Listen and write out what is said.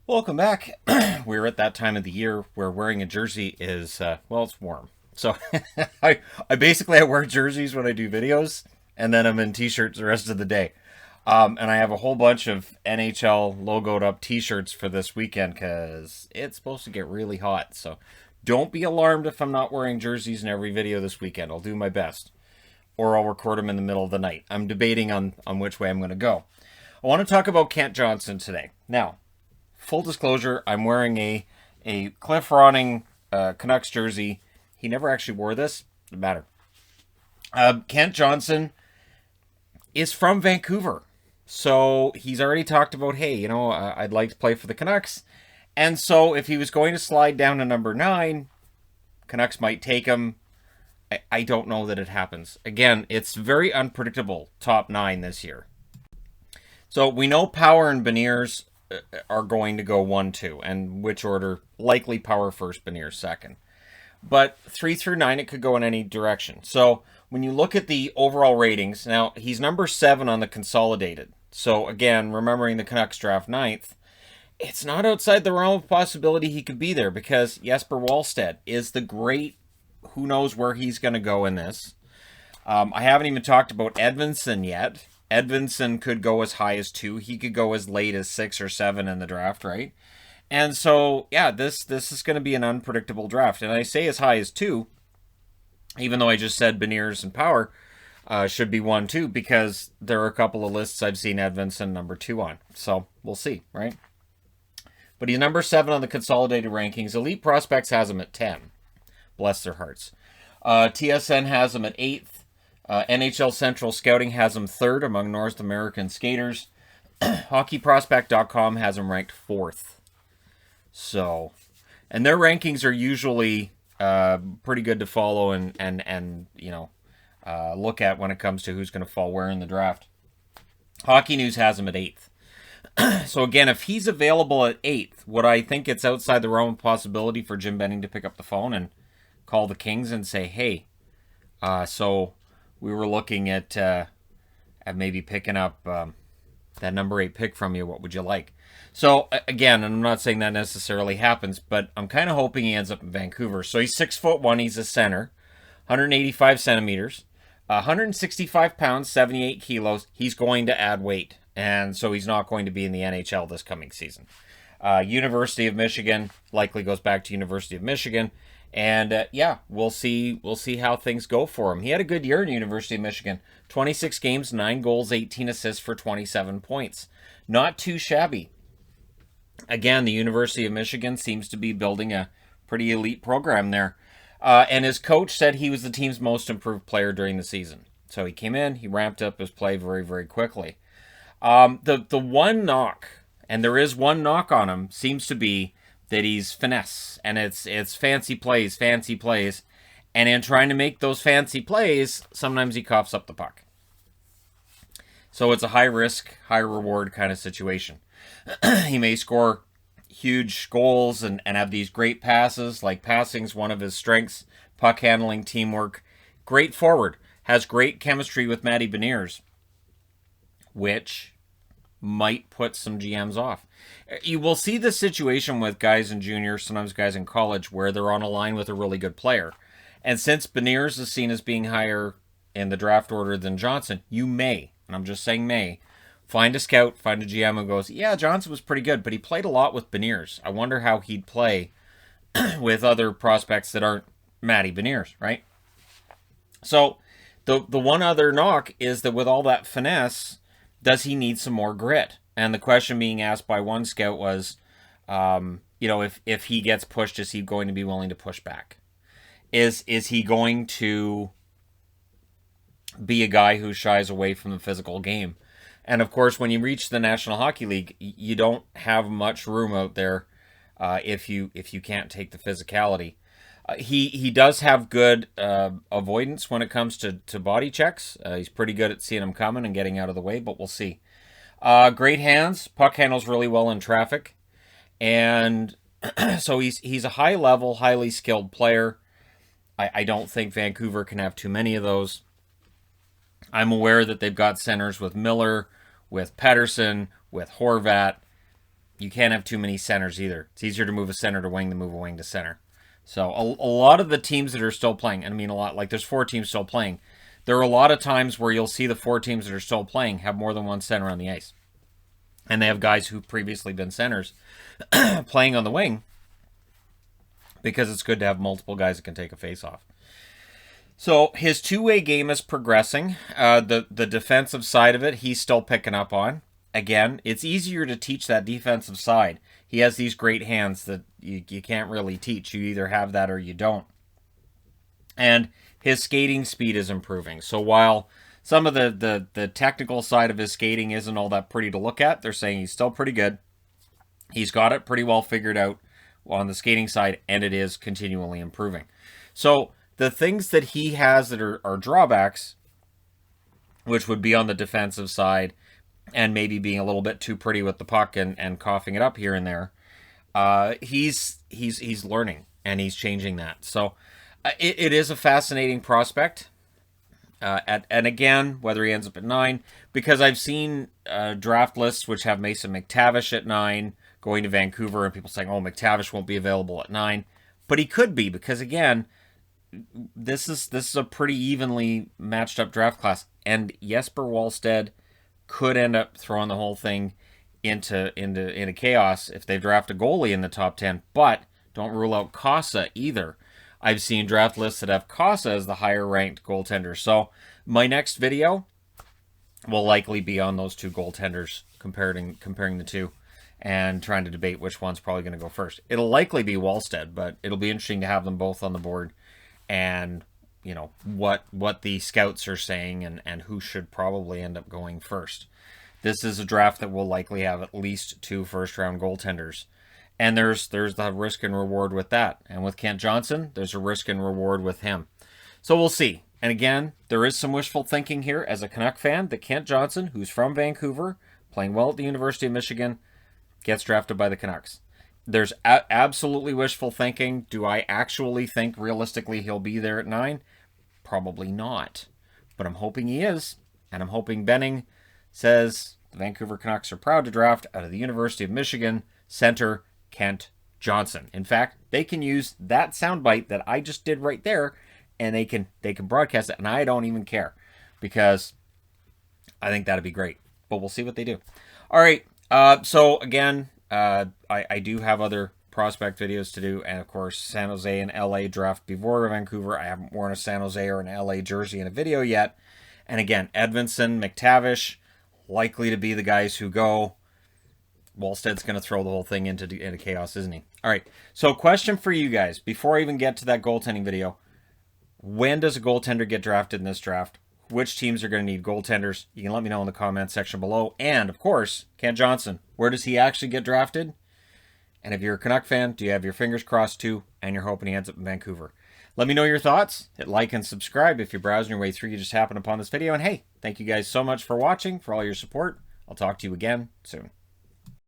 Welcome back. We're at that time of the year where wearing a jersey is, well, it's warm. So I basically I wear jerseys when I do videos, and then I'm in t-shirts the rest of the day. And I have a whole bunch of NHL logoed up t-shirts for this weekend because it's supposed to get really hot. So don't be alarmed if I'm not wearing jerseys in every video this weekend. I'll do my best. Or I'll record them in the middle of the night. I'm debating on which way I'm going to go. I want to talk about Kent Johnson today. Now, full disclosure, I'm wearing a Cliff Ronning Canucks jersey. He never actually wore this. Doesn't matter. Kent Johnson is from Vancouver. So he's already talked about, hey, I'd like to play for the Canucks. And so if he was going to slide down to number 9, Canucks might take him. I don't know that it happens. Again, it's very unpredictable, top 9 this year. So we know Power and Beniers are going to go 1-2, and which order? Likely Power first, Beniers second. But 3 through 9, it could go in any direction. So when you look at the overall ratings, now he's number 7 on the consolidated. So again, remembering the Canucks draft 9th, it's not outside the realm of possibility he could be there because Jesper Wallstedt is the great, who knows where he's going to go in this. I haven't even talked about Edvinsson yet. Edvinsson could go as high as 2. He could go as late as 6 or 7 in the draft, right? And so, yeah, this is going to be an unpredictable draft. And I say as high as 2, even though I just said Beniers and Power should be 1-2, because there are a couple of lists I've seen Edvinsson number 2 on. So we'll see, right? But he's number 7 on the consolidated rankings. Elite Prospects has him at 10. Bless their hearts. TSN has him at 8th. NHL Central Scouting has him 3rd among North American skaters. HockeyProspect.com has him ranked 4th. So, and their rankings are usually pretty good to follow and look at when it comes to who's going to fall where in the draft. Hockey News has him at 8th. So again, if he's available at 8th, would I think it's outside the realm of possibility for Jim Benning to pick up the phone and call the Kings and say, hey, so we were looking at maybe picking up that number 8 pick from you. What would you like? So again, and I'm not saying that necessarily happens, but I'm kind of hoping he ends up in Vancouver. So he's 6'1". He's a center, 185 centimeters, 165 pounds, 78 kilos. He's going to add weight, and so he's not going to be in the NHL this coming season. University of Michigan likely goes back to University of Michigan. And we'll see how things go for him. He had a good year in University of Michigan. 26 games, 9 goals, 18 assists for 27 points. Not too shabby. Again, the University of Michigan seems to be building a pretty elite program there. And his coach said he was the team's most improved player during the season. So he came in, he ramped up his play very, very quickly. The one knock, and there is one knock on him, seems to be that he's finesse, and it's fancy plays, and in trying to make those fancy plays, sometimes he coughs up the puck. So it's a high risk, high reward kind of situation. He may score huge goals and have these great passes, like passing's one of his strengths, puck handling, teamwork. Great forward, has great chemistry with Matty Beniers, which might put some GMs off. You will see this situation with guys in junior, sometimes guys in college, where they're on a line with a really good player. And since Beniers is seen as being higher in the draft order than Johnson, you may, and I'm just saying may, find a scout, find a GM who goes, yeah, Johnson was pretty good, but he played a lot with Beniers. I wonder how he'd play with other prospects that aren't Matty Beniers, right? So the one other knock is that with all that finesse, does he need some more grit? And the question being asked by one scout was, if he gets pushed, is he going to be willing to push back? Is he going to be a guy who shies away from the physical game? And of course, when you reach the National Hockey League, you don't have much room out there if you can't take the physicality. He does have good avoidance when it comes to body checks. He's pretty good at seeing them coming and getting out of the way, but we'll see. Great hands. Puck handles really well in traffic. And so he's a high-level, highly skilled player. I don't think Vancouver can have too many of those. I'm aware that they've got centers with Miller, with Pettersson, with Horvat. you can't have too many centers either. It's easier to move a center to wing than move a wing to center. So a lot of the teams that are still playing, and I mean a lot, like there's 4 teams still playing. There are a lot of times where you'll see the 4 teams that are still playing have more than one center on the ice. And they have guys who've previously been centers playing on the wing because it's good to have multiple guys that can take a face-off. So his two-way game is progressing. The defensive side of it, he's still picking up on. Again, it's easier to teach that defensive side. He has these great hands that you can't really teach. You either have that or you don't. And his skating speed is improving. So while some of the technical side of his skating isn't all that pretty to look at, they're saying he's still pretty good. He's got it pretty well figured out on the skating side, and it is continually improving. So the things that he has that are drawbacks, which would be on the defensive side, and maybe being a little bit too pretty with the puck and coughing it up here and there, he's learning and he's changing that. So it is a fascinating prospect. And again, whether he ends up at 9, because I've seen draft lists which have Mason McTavish at 9 going to Vancouver, and people saying, "Oh, McTavish won't be available at 9," but he could be, because again, this is a pretty evenly matched up draft class, and Jesper Wallstedt could end up throwing the whole thing into chaos if they draft a goalie in the top 10. But don't rule out Casa either. I've seen draft lists that have Casa as the higher ranked goaltender. So my next video will likely be on those 2 goaltenders, comparing the 2 and trying to debate which one's probably going to go first. It'll likely be Wallstedt, but it'll be interesting to have them both on the board, and you know what the scouts are saying and who should probably end up going first. This is a draft that will likely have at least 2 first-round goaltenders. And there's the risk and reward with that. And with Kent Johnson, there's a risk and reward with him. So we'll see. And again, there is some wishful thinking here as a Canuck fan that Kent Johnson, who's from Vancouver, playing well at the University of Michigan, gets drafted by the Canucks. There's absolutely wishful thinking. Do I actually think realistically he'll be there at 9? Probably not. But I'm hoping he is. And I'm hoping Benning says the Vancouver Canucks are proud to draft out of the University of Michigan center Kent Johnson. In fact, they can use that soundbite that I just did right there, and they can broadcast it, and I don't even care, because I think that'd be great. But we'll see what they do. All right. So again, I do have other prospect videos to do, and of course, San Jose and LA draft before Vancouver. I haven't worn a San Jose or an LA jersey in a video yet. And again, Edvinsson, McTavish, likely to be the guys who go. Wallstedt's going to throw the whole thing into chaos, isn't he? All right, so question for you guys, before I even get to that goaltending video. When does a goaltender get drafted in this draft? Which teams are going to need goaltenders? You can let me know in the comments section below. And, of course, Kent Johnson, where does he actually get drafted? And if you're a Canuck fan, do you have your fingers crossed too, and you're hoping he ends up in Vancouver? Let me know your thoughts. Hit like and subscribe if you're browsing your way through. You just happened upon this video. And hey, thank you guys so much for watching, for all your support. I'll talk to you again soon.